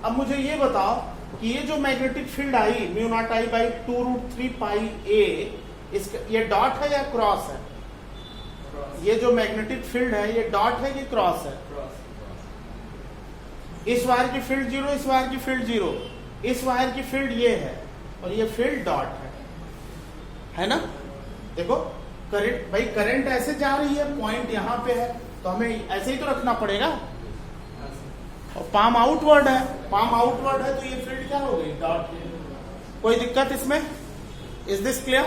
अब मुझे ये बताओ कि ये जो magnetic field I mu not I by 2√3 पाई ए, इसका ये डॉट है या क्रॉस है? ये जो मैग्नेटिक फील्ड है ये डॉट है कि क्रॉस है? इस वायर की फील्ड 0, इस वायर की फील्ड 0, इस वायर की फील्ड ये है और ये फील्ड डॉट है ना? देखो करंट, भाई करंट ऐसे जा रही है, पॉइंट यहां पे है तो हमें ऐसे ही तो रखना पड़ेगा। और पाम आउटवर्ड है, पाम आउटवर्ड है तो ये फील्ड क्या हो गई? डॉट। कोई दिक्कत इसमें? Is this clear?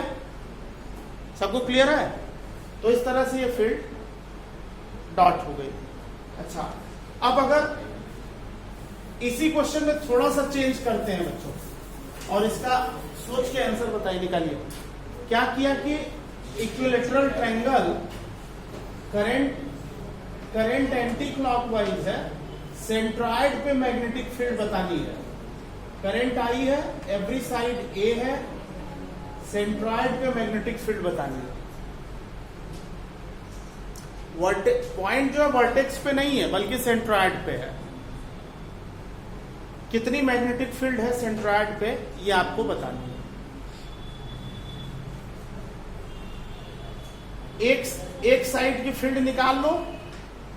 सबको क्लियर है? तो इस तरह से ये फील्ड डॉट हो गई। अच्छा, अब अगर इसी क्वेश्चन में थोड़ा सा चेंज करते हैं बच्चों और इसका सोच के आंसर बताइए, निकालिए। क्या किया कि equilateral triangle, current anti clockwise है, सेंट्रॉइड पे मैग्नेटिक फील्ड बतानी है। करंट आई है, एवरी साइड ए है, सेंट्रॉइड पे मैग्नेटिक फील्ड बतानी है। पॉइंट जो है वर्टेक्स पे नहीं है बल्कि सेंट्रॉइड पे है। कितनी मैग्नेटिक फील्ड है सेंट्रॉइड पे ये आपको बतानी है। एक साइड की फील्ड निकाल लो,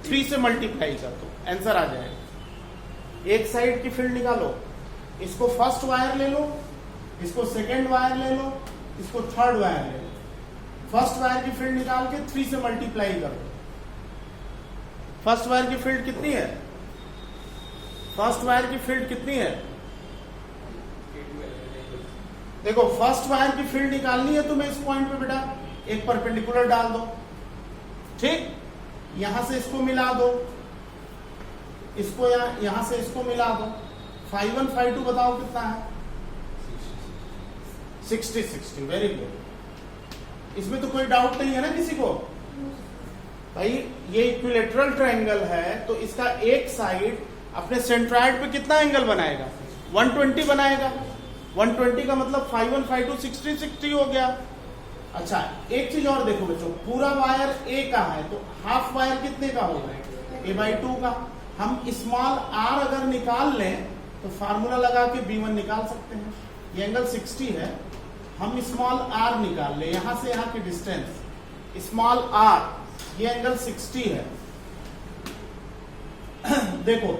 3 से मल्टीप्लाई कर दो, आंसर आ जाएगा। एक साइड की फील्ड निकालो, इसको फर्स्ट वायर ले लो, इसको सेकेंड वायर ले लो, इसको थर्ड वायर ले लो। फर्स्ट वायर की फील्ड निकाल के 3 से मल्टीप्लाई कर दो। फर्स्ट वायर की फील्ड कितनी है? फर्स्ट वायर की फील्ड कितनी है? देखो फर्स्ट वायर की फील्ड निकालनी है तुम्हें इस पॉइंट पे बेटा, एक परपेंडिकुलर डाल दो, ठीक? यहां से इसको मिला दो, इसको यहां से इसको मिला दो। 5 1 5 2 बताओ कितना है? 60 60। Very good. इसमें तो कोई डाउट नहीं है ना किसी को? भाई ये इक्विलेटरल ट्रायंगल है तो इसका एक साइड अपने सेंट्रॉइड पे कितना एंगल बनाएगा? 120 बनाएगा। 120 का मतलब 5 1 5 2 60 60 हो गया। अच्छा, एक चीज और देखो बच्चों, पूरा वायर ए का है तो हाफ वायर कितने का होगा? a/2 का। हम स्मॉल r अगर निकाल लें तो फार्मूला लगा के b1 निकाल सकते हैं। ये एंगल 60 है, हम स्मॉल r निकाल ले, यहां से यहां की डिस्टेंस स्मॉल r, ये एंगल 60 है। देखो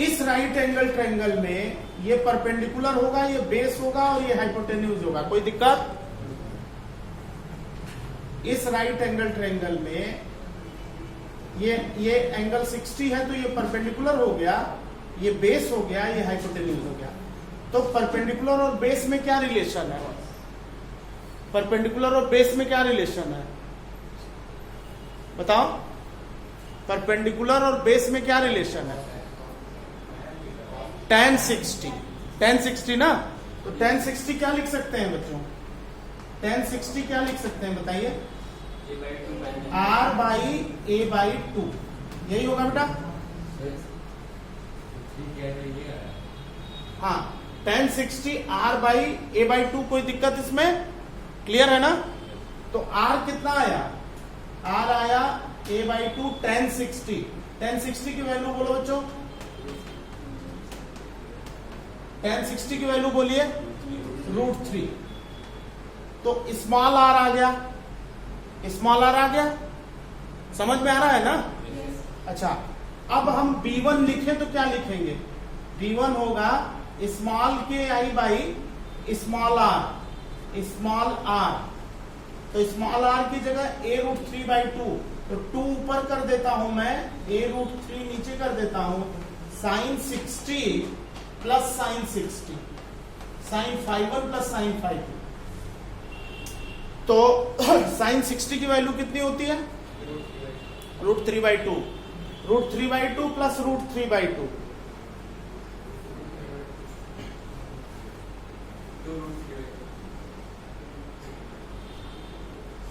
इस राइट एंगल ट्रायंगल में ये परपेंडिकुलर होगा, ये बेस होगा और ये हाइपोटेन्यूज होगा। कोई दिक्कत? इस राइट एंगल ट्रायंगल में ये एंगल 60 है तो ये परपेंडिकुलर हो गया, ये बेस हो गया, ये हाइपोटेन्यूज हो गया। तो परपेंडिकुलर और बेस में क्या रिलेशन है? परपेंडिकुलर और बेस में क्या रिलेशन है बताओ? परपेंडिकुलर और बेस में क्या रिलेशन है? tan 60 ना, तो tan 60 क्या लिख सकते हैं बच्चों? tan 60 क्या लिख सकते हैं बताइए? r/a/2, यही होगा बेटा? हाँ, tan 60 r/a/2। कोई दिक्कत इसमें? क्लियर है ना? तो r कितना आया? r आया a/2 tan 60। tan 60 की वैल्यू बोलो बच्चों, tan 60 की वैल्यू बोलिए √3। तो स्मॉल r आ गया, स्मॉल r आ गया, समझ में आ रहा है ना? अच्छा, अब हम b1 लिखें तो क्या लिखेंगे? b1 होगा स्मॉल ki/स्मॉल r। तो स्मॉल r की जगह a√3/2, तो 2 ऊपर कर देता हूं मैं, a√3 नीचे कर देता हूं, sin 60 plus sin 60, sin 5 plus sin 5। तो sin 60 की वैल्यू कितनी होती है? √3/2, √3/2 प्लस √3/2।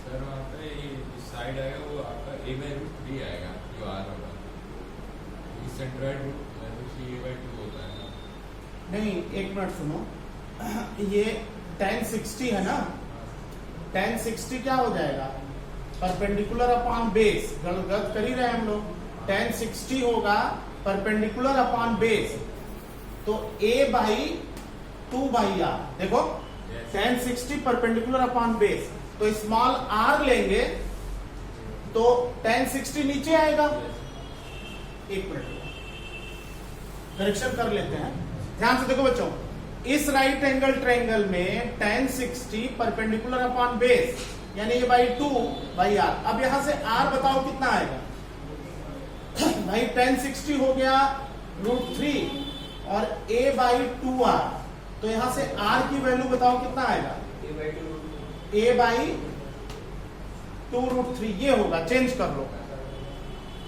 सर वहाँ पे इस साइड आएगा वो आपका a/√3 आएगा जो r होगा, इस सेंट्रॉइड a/2 होता है ना? नहीं, एक मिनट सुनो, ये tan 60 है ना, tan 60 क्या हो जाएगा? परपेंडिकुलर अपॉन बेस, गलत कर ही रहे हम लोग। tan 60 होगा परपेंडिकुलर अपॉन बेस, तो a बाई 2 बाई r, देखो tan 60 परपेंडिकुलर अपॉन बेस, तो स्मॉल r लेंगे तो tan 60 नीचे आएगा। एक मिनट करेक्शन कर लेते हैं, ध्यान से देखो बच्चों, इस राइट एंगल ट्रायंगल में tan 60 परपेंडिकुलर अपॉन बेस यानी ये बाई 2 बाई r। अब यहां से r बताओ कितना आएगा भाई, tan 60 हो गया √3 और a बाई 2r, तो यहां से r की वैल्यू बताओ कितना आएगा, a बाई 2√3 ये होगा। चेंज कर लो,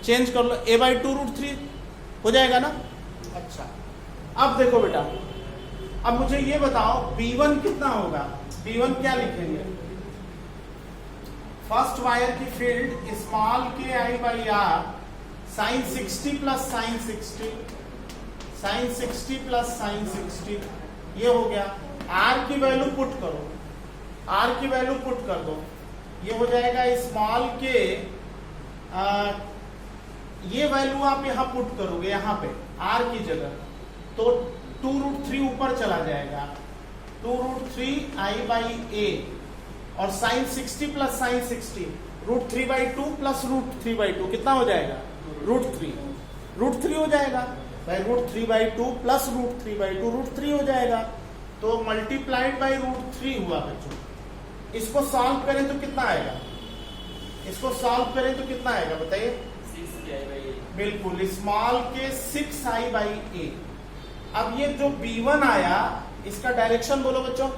चेंज कर लो, a बाई 2√3 हो जाएगा ना। अच्छा अब देखो बेटा, अब मुझे ये बताओ b1 कितना होगा, b1 क्या लिखेंगे, फर्स्ट वायर की field small k I by r sine 60 plus sine 60, sine 60 plus sine 60, ये हो गया। r की वैल्यू पुट करो, r की वैल्यू पुट कर दो, ये हो जाएगा स्मॉल के ये वैल्यू आप यहां पुट करोगे यहां पे r की जगह, तो 2√3 ऊपर चला जाएगा, 2√3 i बाई a और साइन 60 प्लस साइन 60 √3/2 प्लस √3/2 कितना हो जाएगा, √3 हो जाएगा भाई, √3/2 प्लस √3/2 √3 हो जाएगा, तो मल्टीप्लाइड बाई √3 हुआ बच्चों। इसको सॉल्व करें तो कितना आएगा, इसको सॉल्व करें तो कितना आएगा बताइए, 6i/a, बिल्कुल स्मॉल के 6i बाई a। अब ये जो b1 आया इसका डायरेक्शन बोलो बच्चों,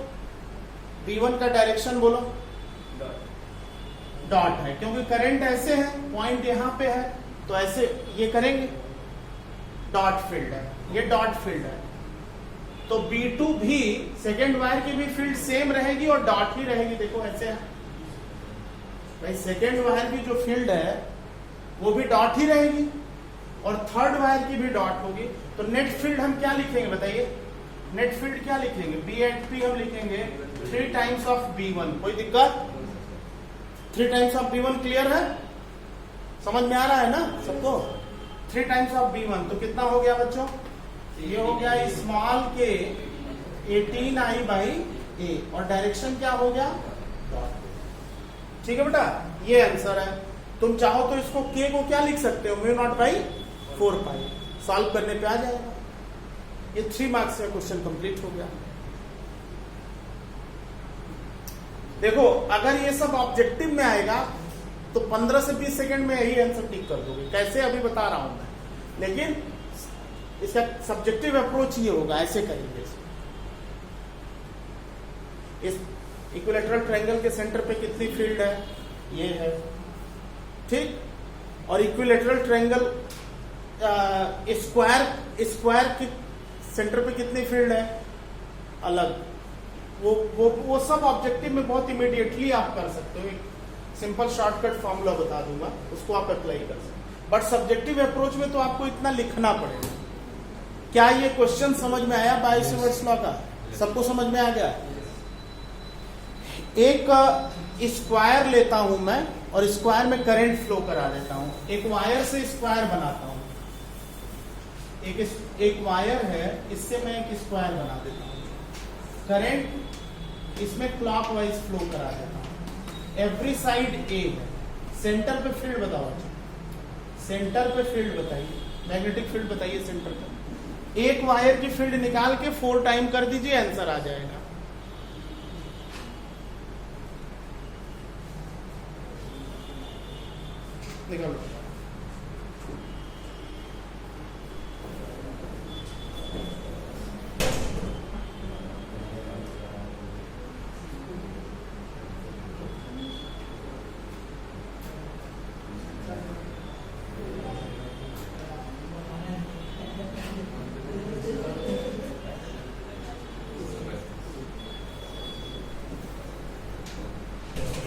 b1 का डायरेक्शन बोलो, डॉट है, क्योंकि करंट ऐसे है, पॉइंट यहां पे है, तो ऐसे ये करेंगे, डॉट फील्ड है, ये डॉट फील्ड है, तो b2 भी सेकेंड वायर की भी फील्ड सेम रहेगी और डॉट ही रहेगी। देखो ऐसे है भाई, सेकेंड वायर की जो फील्ड है वो भी डॉट ही रहेगी और थर्ड वायर की भी डॉट होगी, तो नेट फील्ड हम क्या लिखेंगे बताइए, नेट फील्ड क्या लिखेंगे, B@P हम लिखेंगे 3 टाइम्स ऑफ B1। कोई दिक्कत, 3 टाइम्स ऑफ B1 क्लियर है, समझ में आ रहा है ना सबको, 3 टाइम्स ऑफ B1, तो कितना हो गया बच्चों, ये हो गया स्मॉल के 18i बाई a और डायरेक्शन क्या हो गया, ठीक है बेटा, ये आंसर है। तुम चाहो तो इसको k को क्या लिख सकते हो, μ0/4π, सॉल्व करने पे आ जाएगा। ये 3 मार्क्स का क्वेश्चन कंप्लीट हो गया। देखो अगर ये सब ऑब्जेक्टिव में आएगा तो 15 से 20 सेकंड में यही आंसर टिक कर दोगे, कैसे अभी बता रहा हूं मैं, लेकिन इसका सब्जेक्टिव अप्रोच ये होगा, ऐसे करेंगे। इस इक्विलैटरल ट्रायंगल के सेंटर पे कितनी फील्ड है, ये है, ठीक, और इक्विलैटरल ट्रायंगल स्क्वायर के सेंटर पे कितनी फील्ड है, अलग, वो सब ऑब्जेक्टिव में बहुत इमीडिएटली आप कर सकते हो। एक सिंपल शॉर्टकट फॉर्मूला बता दूंगा, उसको आप अप्लाई कर सकते हो, बट सब्जेक्टिव अप्रोच में तो आपको इतना लिखना पड़ेगा। क्या ये क्वेश्चन समझ में आया बायो-सेवर्ट्स लॉ का, सबको समझ में आ गया। एक स्क्वायर लेता हूं मैं और स्क्वायर में करंट फ्लो करा देता हूं, एक वायर से स्क्वायर बनाता हूं, एक वायर है, इससे मैं एक स्क्वायर बना देता हूं, करंट इसमें क्लॉकवाइज फ्लो करा देता हूं, एवरी साइड ए है, सेंटर पे फील्ड बताओ, सेंटर पे फील्ड बताइए, मैग्नेटिक फील्ड बताइए सेंटर पे। एक वायर की फील्ड निकाल के 4 टाइम कर दीजिए, आंसर आ जाएगा। निकालो,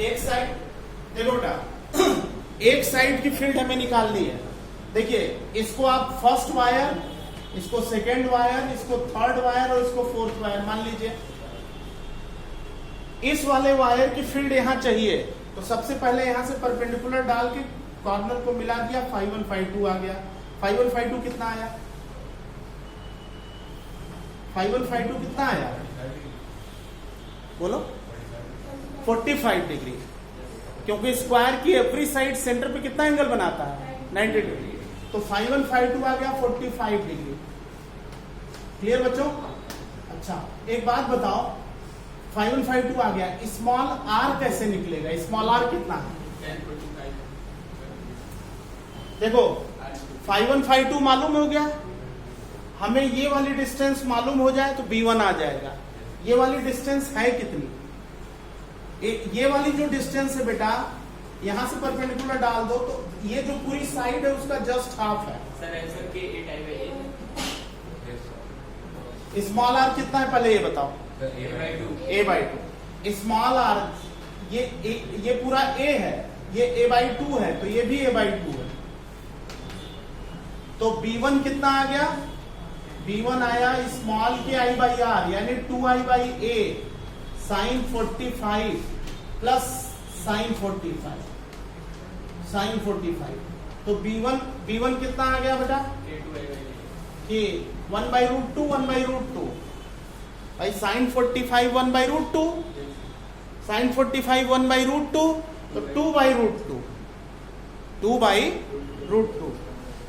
एक साइड देखो बेटा, एक साइड की फील्ड हमें निकालनी है। देखिए इसको आप फर्स्ट वायर, इसको सेकेंड वायर, इसको थर्ड वायर और इसको फोर्थ वायर मान लीजिए। इस वाले वायर की फील्ड यहां चाहिए, तो सबसे पहले यहां से परपेंडिकुलर डाल के कॉर्नर को मिला दिया, 5 1 5 2 आ गया। 5 1 5 2 कितना आया? 5 1 5 2 कितना आया? बोलो 45 डिग्री, क्योंकि स्क्वायर की एवरी साइड सेंटर पे कितना एंगल बनाता है? 90 डिग्री। तो 5 1 5 2 आ गया 45 डिग्री। क्लियर बच्चों? अच्छा एक बात बताओ, 5 1 5 2 आ गया, स्मॉल आर कैसे निकलेगा? स्मॉल आर कितना है? देखो 5 1 5 2 मालूम हो गया, हमें ये वाली डिस्टेंस मालूम हो जाए तो B1 आ जाएगा। ये वाली डिस्टेंस है कितनी? ये वाली जो डिस्टेंस है बेटा, यहां से परपेंडिकुलर डाल दो तो ये जो पूरी साइड है उसका जस्ट हाफ है। सर आंसर के 8 स्मॉल आर कितना है पहले ये बताओ? a/2। स्मॉल आर ये पूरा a है, ये a/2 है, तो ये भी a/2 है। तो B1 कितना आ गया? B1 आया स्मॉल के I/R यानी 2I/A साइन 45 प्लस साइन 45 तो B1 कितना आ गया बेटा? कि 1/√2 1/√2 भाई साइन 45 1/√2 साइन 45 1/√2 तो 2/√2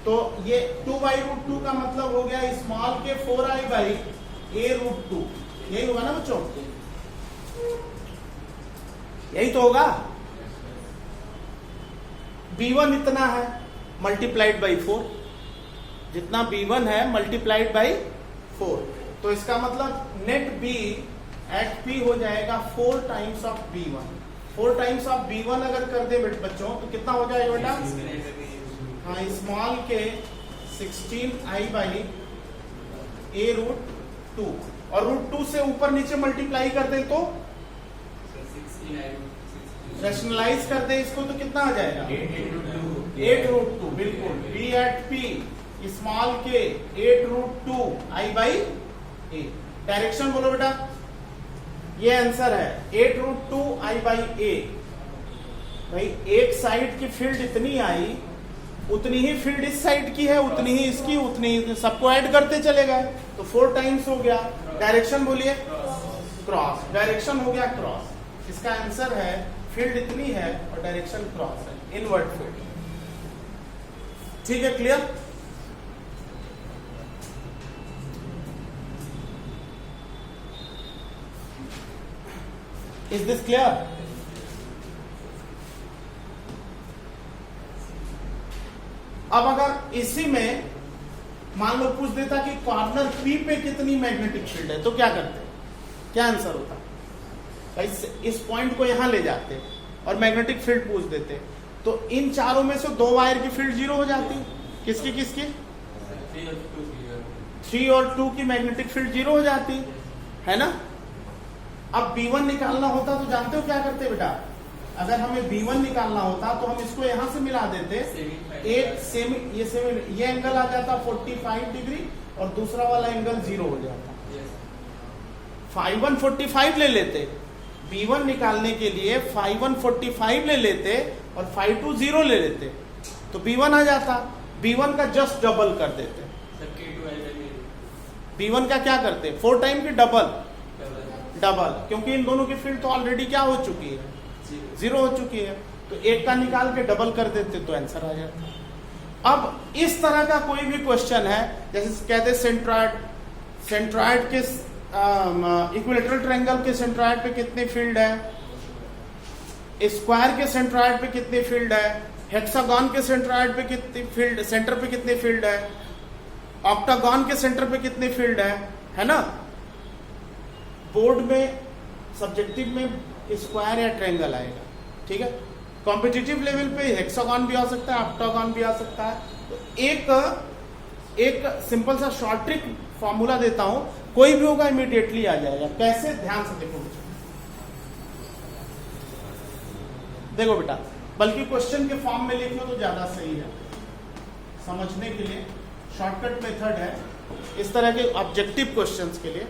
तो ये 2/√2 का मतलब हो गया स्मॉल के 4I/A√2। यही होगा ना बच्चों? यही तो होगा। B1 इतना है मल्टीप्लाइड बाई 4, जितना B1 है मल्टीप्लाइड बाई 4, तो इसका मतलब नेट B एट P हो जाएगा 4 times of B1। 4 times of B1 अगर कर दे बच्चों तो कितना हो जाएगा बेटा? हाँ स्मॉल के 16I/A√2 और √2 से ऊपर नीचे मल्टीप्लाई कर दे तो रैशनलाइज कर दे इसको तो कितना आ जाएगा? 8√2 बिल्कुल। B एट P स्मॉल के 8√2 I/A। डायरेक्शन बोलो बेटा, ये आंसर है 8√2 I/A। भाई एक साइड की फील्ड इतनी आई, उतनी ही फील्ड इस साइड की है, उतनी ही इसकी, उतनी ही सबको ऐड करते चले गए तो 4 टाइम्स हो गया। डायरेक्शन बोलिए क्रॉस, डायरेक्शन हो गया क्रॉस। इसका आंसर है फील्ड इतनी है और डायरेक्शन क्रॉस है, इनवर्ट फील्ड। ठीक है, क्लियर? Is this clear? अब अगर इसी में मान लो पूछ देता कि कॉर्नर P पे कितनी मैग्नेटिक फील्ड है तो क्या करते? क्या आंसर होता? इस पॉइंट को यहां ले जाते और मैग्नेटिक फील्ड पूछ देते तो इन चारों में से 2 वायर की फील्ड 0 हो जाती। किसकी किसकी? 3 और 2 की मैग्नेटिक फील्ड 0 हो जाती है ना। अब B1 निकालना होता तो जानते हो क्या करते बेटा? अगर हमें B1 निकालना होता तो हम इसको यहां से मिला देते, एक ये एंगल आ जाता 45 डिग्री और दूसरा वाला एंगल 0 हो जाता। 5 1 45 ले लेते, B1 निकालने के लिए 5 1 45 ले लेते और 5 2 0 ले लेते तो B1 आ जाता। B1 का जस्ट डबल कर देते। B1 का क्या करते? 4 टाइम की डबल, क्योंकि इन दोनों की फील्ड तो ऑलरेडी क्या हो चुकी है? 0 हो चुकी है। तो एक का निकाल के डबल कर देते तो आंसर आ जाता। अब इस तरह का कोई भी क्वेश्चन है, जैसे कहते सेंट्रॉइड के इक्विलेटरल ट्रायंगल के सेंट्रॉइड पे कितनी फील्ड है, स्क्वायर के सेंट्रॉइड पे कितनी फील्ड है, हेक्सागन के सेंट्रॉइड पे कितनी फील्ड, सेंटर पे कितनी फील्ड है, ऑक्टागन के सेंटर पे कितनी फील्ड है ना। बोर्ड में सब्जेक्टिव में स्क्वायर या ट्रायंगल आएगा, ठीक है। कॉम्पिटिटिव लेवल पे हेक्सागन भी आ सकता है, ऑक्टागन भी आ सकता है। तो एक सिंपल सा शॉर्ट ट्रिक फॉर्मूला देता हूं, कोई भी होगा इमीडिएटली आ जाएगा। कैसे? ध्यान से देखो बेटा, बल्कि क्वेश्चन के फॉर्म में लिख लो तो ज्यादा सही है समझने के लिए। शॉर्टकट मेथड है इस तरह के ऑब्जेक्टिव क्वेश्चंस के लिए।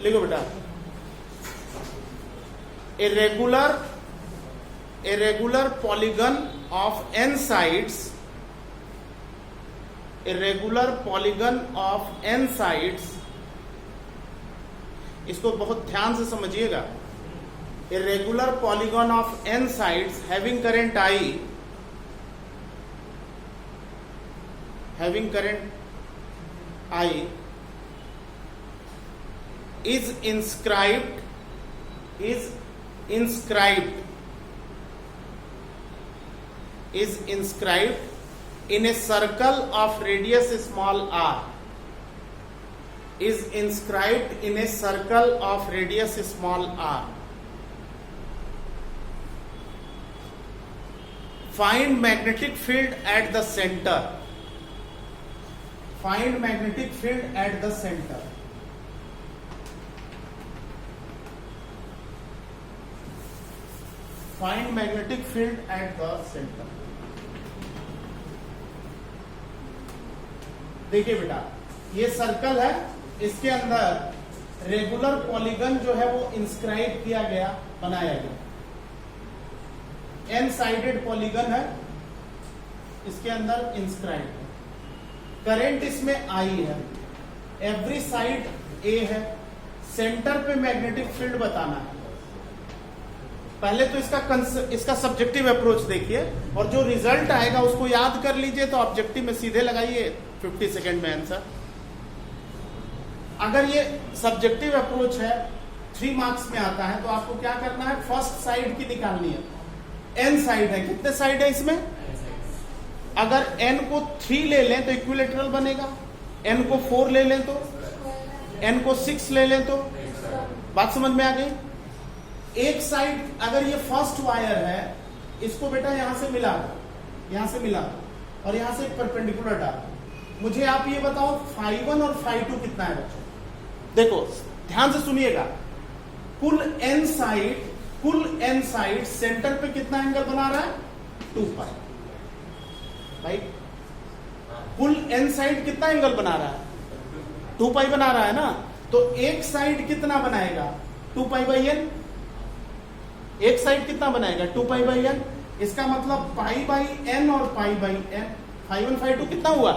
लिखो बेटा, a regular polygon of n sides, a regular polygon of n sides, इसको बहुत ध्यान से समझिएगा, a regular polygon of n sides having current I, having current I is inscribed in a circle of radius small r, is inscribed in a circle of radius small r. Find magnetic field at the center. Find magnetic field at the center. Find magnetic field at the center. देखिए बेटा, ये circle है, इसके अंदर regular polygon जो है वो inscribe किया गया, बनाया गया, एन साइडेड पॉलीगन है, इसके अंदर इंस्क्राइब है, करंट इसमें आई है, एवरी साइड ए है, सेंटर पे मैग्नेटिक फील्ड बताना है। पहले तो इसका सब्जेक्टिव अप्रोच देखिए और जो रिजल्ट आएगा उसको याद कर लीजिए, तो ऑब्जेक्टिव में सीधे लगाइए 50 सेकेंड में आंसर। अगर ये सब्जेक्टिव अप्रोच है 3 मार्क्स में आता है तो आपको क्या करना है, फर्स्ट साइड की निकालनी है। एन साइड है, कितने साइड है इसमें? अगर एन को 3 ले लें तो इक्विलेटरल बनेगा, एन को 4 ले लें तो, एन को 6 ले लें तो, बात समझ में आ गई? एक साइड अगर ये फर्स्ट वायर है, इसको बेटा यहां से मिला दो, यहां से मिला दो और यहां से परपेंडिकुलर डाल। मुझे आप ये बताओ φ1 और φ2 कितना है बच्चों? देखो ध्यान से सुनिएगा, कुल एन साइड सेंटर पे कितना एंगल बना रहा है? 2 पाई। राइट, कुल एन साइड कितना एंगल बना रहा है? 2 पाई बना रहा है ना, तो एक साइड कितना बनाएगा? 2 पाई बाई एन। एक साइड कितना बनाएगा? 2 पाई बाई एन। इसका मतलब पाई बाई एन और पाई बाई एन, φ1 φ2 कितना हुआ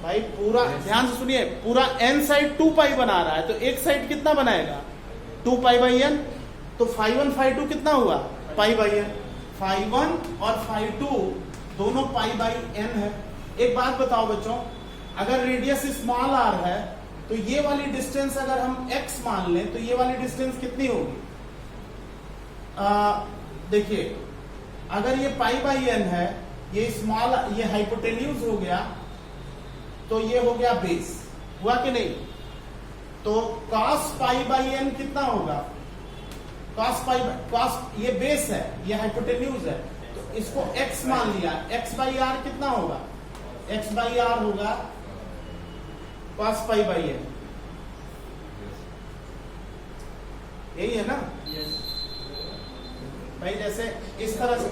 भाई? पूरा ध्यान से सुनिए, पूरा एन साइड 2 पाई बना रहा है, तो एक साइड कितना बनाएगा? 2 पाई बाई एन। तो φ1 φ2 कितना हुआ? पाई बाई एन। φ1 और φ2 दोनों पाई बाई एन है। एक बात बताओ बच्चों, अगर रेडियस स्मॉल आर है तो ये वाली डिस्टेंस अगर हम x मान लें तो ये वाली डिस्टेंस कितनी होगी? देखिए, अगर ये पाई बाई एन है, ये स्मॉल, ये हाइपोटेन्यूज हो गया, तो ये हो गया बेस, हुआ कि नहीं? तो cos पाई बाई एन कितना होगा? cos ये बेस है, ये हाइपोटेन्यूज है, तो इसको x मान लिया, x बाई आर कितना होगा? x बाई आर होगा cos पाई बाई एन। यही है ना? भाई जैसे इस तरह से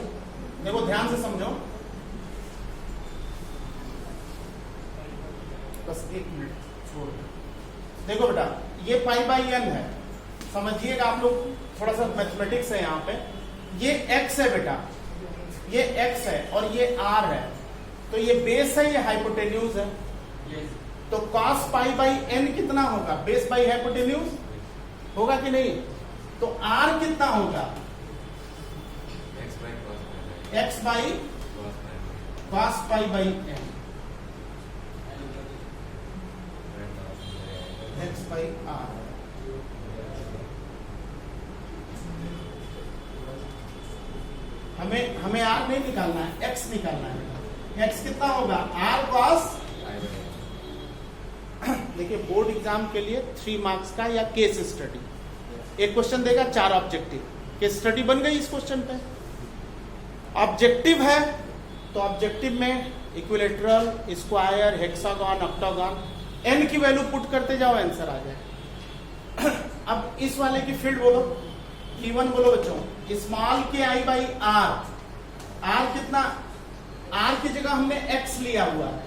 देखो, ध्यान से समझो, बस 1 मिनट छोड़ दो। देखो बेटा, ये पाई बाई एन है, समझिएगा आप लोग, थोड़ा सा मैथमेटिक्स है यहाँ पे। ये x है बेटा, ये x है और ये r है, तो ये बेस है, ये हाइपोटेन्यूज है, तो cos पाई बाई एन कितना होगा? बेस बाई हाइपोटेन्यूज होगा कि नहीं? तो r कितना होगा? x by cos pi by n, x by r। हमें r नहीं निकालना है, x निकालना है। x कितना होगा? r cos। देखिए, बोर्ड एग्जाम के लिए 3 मार्क्स का या केस स्टडी, एक क्वेश्चन देगा, 4 ऑब्जेक्टिव। केस स्टडी बन गई इस क्वेश्चन पे। ऑब्जेक्टिव है तो ऑब्जेक्टिव में equilateral, square, hexagon, octagon, n की वैल्यू पुट करते जाओ, आंसर आ जाए। अब इस वाले की फील्ड बोलो, P1 बोलो बच्चों, small k I by are. Are कितना? आर की जगह हमने x लिया हुआ है,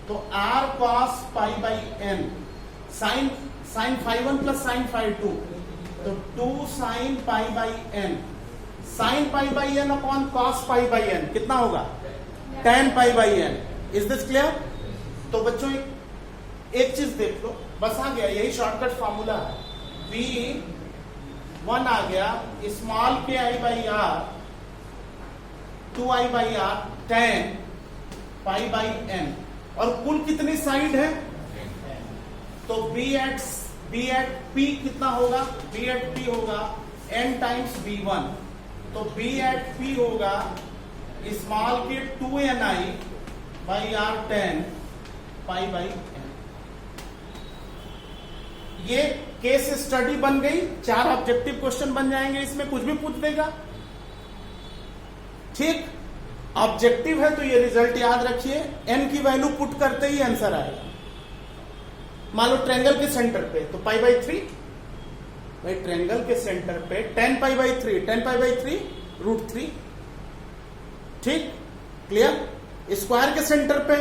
तो r cos pi by n, sine φ1 plus sine φ2, तो 2 sine pi by n, sine pi by n upon cos pi by n कितना होगा? tan pi by n. Is this clear? तो बच्चों एक चीज देख लो, बस आ गया, यही शॉर्टकट फॉर्मूला है। V1 आ गया small k I by r 2i by r tan pi by n, और कुल कितनी साइड है? तो b एट p कितना होगा? b एट p होगा n टाइम्स v1, तो b एट p होगा स्मॉल के 2ni by r tan pi by n. ये केस स्टडी बन गई, 4 ऑब्जेक्टिव क्वेश्चन बन जाएंगे, इसमें कुछ भी पूछ देगा। ठीक, ऑब्जेक्टिव है तो ये रिजल्ट याद रखिए, n की वैल्यू पुट करते ही आंसर आएगा। मान लो ट्रायंगल के सेंटर पे तो पाई बाई 3, भाई ट्रायंगल के सेंटर पे tan पाई बाई 3 √3। ठीक, क्लियर? स्क्वायर के सेंटर पे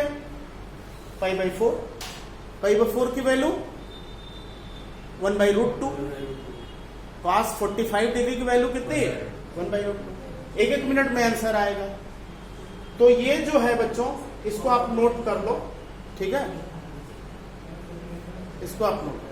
पाई बाई 4 की वैल्यू 1/√2। cos 45 डिग्री की वैल्यू कितनी है? 1/√2। एक मिनट में आंसर आएगा। तो ये जो है बच्चों, इसको आप नोट कर लो, ठीक है, इसको आप नोट